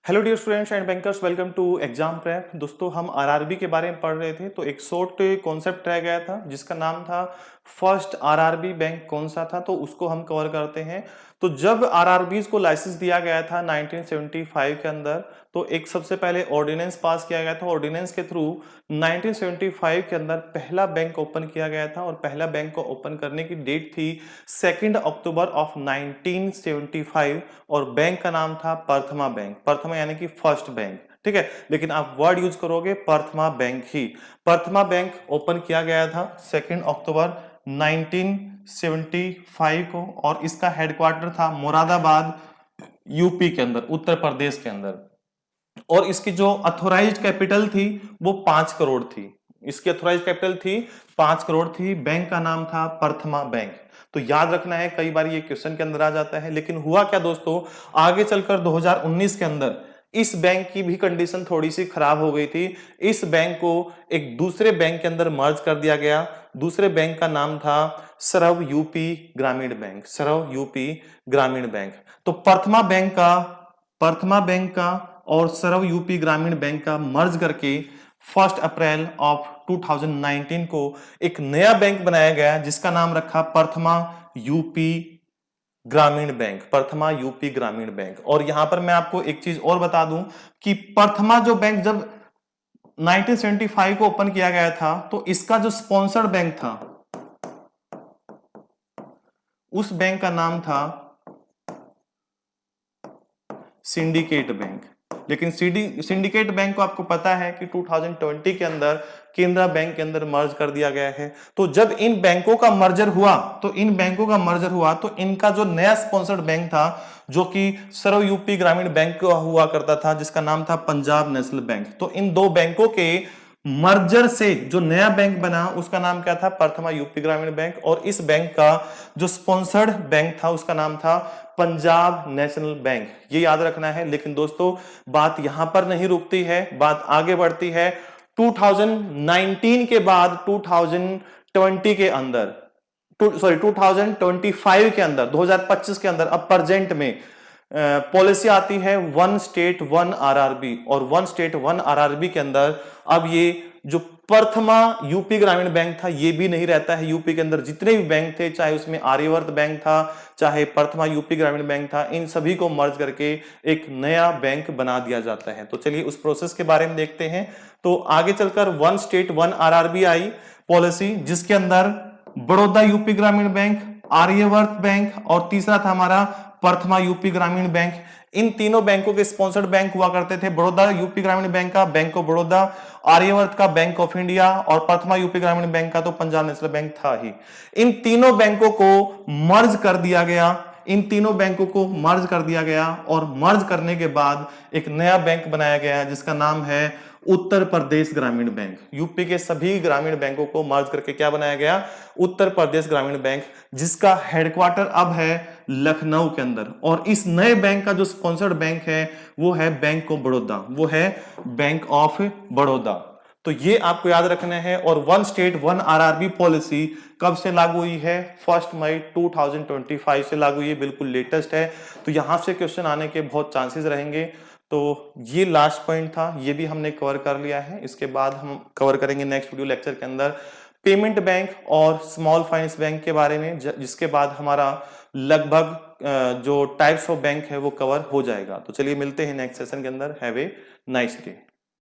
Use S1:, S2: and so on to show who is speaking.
S1: Hello dear students and bankers, welcome to exam prep. दोस्तों, हम RRB के बारे में पढ़ रहे थे तो एक शॉर्ट कॉन्सेप्ट रह गया था जिसका नाम था फर्स्ट आरआरबी बैंक कौन सा था, तो उसको हम कवर करते हैं। तो जब आरआरबीज को लाइसेंस दिया गया था 1975 के अंदर, तो एक सबसे पहले ऑर्डिनेंस पास किया गया था। ऑर्डिनेंस के थ्रू 1975 के अंदर पहला बैंक ओपन किया गया था और पहला बैंक को ओपन करने की डेट थी 2 अक्टूबर ऑफ 1975 और बैंक का नाम था प्रथमा बैंक। प्रथमा यानी कि फर्स्ट बैंक, ठीक है, लेकिन आप वर्ड यूज करोगे प्रथमा बैंक ही। प्रथमा बैंक ओपन किया गया था 2 अक्टूबर 1975 को और इसका हेडक्वार्टर था मुरादाबाद, यूपी के अंदर, उत्तर प्रदेश के अंदर। और इसकी जो अथोराइज्ड कैपिटल थी वो 5 करोड़ थी। इसकी अथोराइज्ड कैपिटल थी 5 करोड़ थी। बैंक का नाम था प्रथमा बैंक। तो याद रखना है, कई बार ये क्वेश्चन के अंदर आ जाता है। लेकिन हुआ क्या दोस्तों, आगे चलकर 2019 के अंदर इस बैंक की भी कंडीशन थोड़ी सी खराब हो गई थी। इस बैंक को एक दूसरे बैंक के अंदर मर्ज कर दिया गया। दूसरे बैंक का नाम था सरव यूपी ग्रामीण बैंक। सरव यूपी ग्रामीण बैंक। तो प्रथमा बैंक का और सरव यूपी ग्रामीण बैंक का मर्ज करके 1 अप्रैल ऑफ 2019 को एक नया बैंक बनाया गया जिसका नाम रखा प्रथमा यूपी ग्रामीण बैंक। प्रथमा यूपी ग्रामीण बैंक। और यहां पर मैं आपको एक चीज और बता दूं कि प्रथमा जो बैंक जब 1975 को ओपन किया गया था तो इसका जो स्पॉन्सर्ड बैंक था उस बैंक का नाम था सिंडिकेट बैंक। लेकिन सिंडिकेट बैंक को आपको पता है कि 2020 के अंदर केनरा बैंक के अंदर मर्ज कर दिया गया है। तो जब इन बैंकों का मर्जर हुआ तो इनका जो नया स्पॉन्सर्ड बैंक था जो कि सर्व यूपी ग्रामीण बैंक हुआ करता था जिसका नाम था पंजाब नेशनल बैंक। तो इन दो बैंकों के मर्जर से जो नया बैंक बना उसका नाम क्या था, प्रथमा यूपी ग्रामीण बैंक। और इस बैंक का जो स्पॉन्सर्ड बैंक था उसका नाम था पंजाब नेशनल बैंक। ये याद रखना है। लेकिन दोस्तों, बात यहां पर नहीं रुकती है, बात आगे बढ़ती है। 2019 के बाद 2020 के अंदर, 2025 के अंदर, 2025 के अंदर, अब प्रेजेंट में पॉलिसी आती है वन स्टेट वन आरआरबी। और वन स्टेट वन आरआरबी के अंदर अब ये जो प्रथमा यूपी ग्रामीण बैंक था ये भी नहीं रहता है। यूपी के अंदर जितने भी बैंक थे, चाहे उसमें आर्यवर्त बैंक था, चाहे प्रथमा यूपी ग्रामीण बैंक था, इन सभी को मर्ज करके एक नया बैंक बना दिया जाता है। तो चलिए उस प्रोसेस के बारे में देखते हैं। तो आगे चलकर वन स्टेट वन आरआरबी आई पॉलिसी, जिसके अंदर बड़ौदा यूपी ग्रामीण बैंक, आर्यवर्त बैंक और तीसरा था हमारा प्रथमा यूपी ग्रामीण बैंक। इन तीनों बैंकों के स्पॉन्सर्ड बैंक हुआ करते थे। बड़ौदा यूपी ग्रामीण बैंक का बैंक ऑफ बड़ौदा, आर्यवर्त का बैंक ऑफ इंडिया और प्रथमा यूपी ग्रामीण बैंक का तो पंजाब नेशनल बैंक था ही। इन तीनों बैंकों को मर्ज कर दिया गया। और मर्ज करने के बाद एक नया बैंक बनाया गया जिसका नाम है उत्तर प्रदेश ग्रामीण बैंक। यूपी के सभी ग्रामीण बैंकों को मर्ज करके क्या बनाया गया, उत्तर प्रदेश ग्रामीण बैंक, जिसका हेडक्वार्टर अब है लखनऊ के अंदर। और इस नए बैंक का जो स्पॉन्सर्ड बैंक है वो है बैंक ऑफ बड़ौदा, वो है बैंक ऑफ बड़ौदा। तो ये आपको याद रखना है। और one state one RRB policy कब से लागू हुई है, 1 मई 2025 से लागू हुई है, बिल्कुल लेटेस्ट है। तो यहां से क्वेश्चन आने के बहुत चांसेस रहेंगे। तो ये लास्ट पॉइंट था, ये भी हमने कवर कर लिया है। इसके बाद हम कवर करेंगे नेक्स्ट वीडियो लेक्चर के अंदर पेमेंट बैंक और स्मॉल फाइनेंस बैंक के बारे में, जिसके बाद हमारा लगभग जो टाइप्स ऑफ बैंक है वो कवर हो जाएगा। तो चलिए मिलते हैं नेक्स्ट सेशन के अंदर। Have a nice day.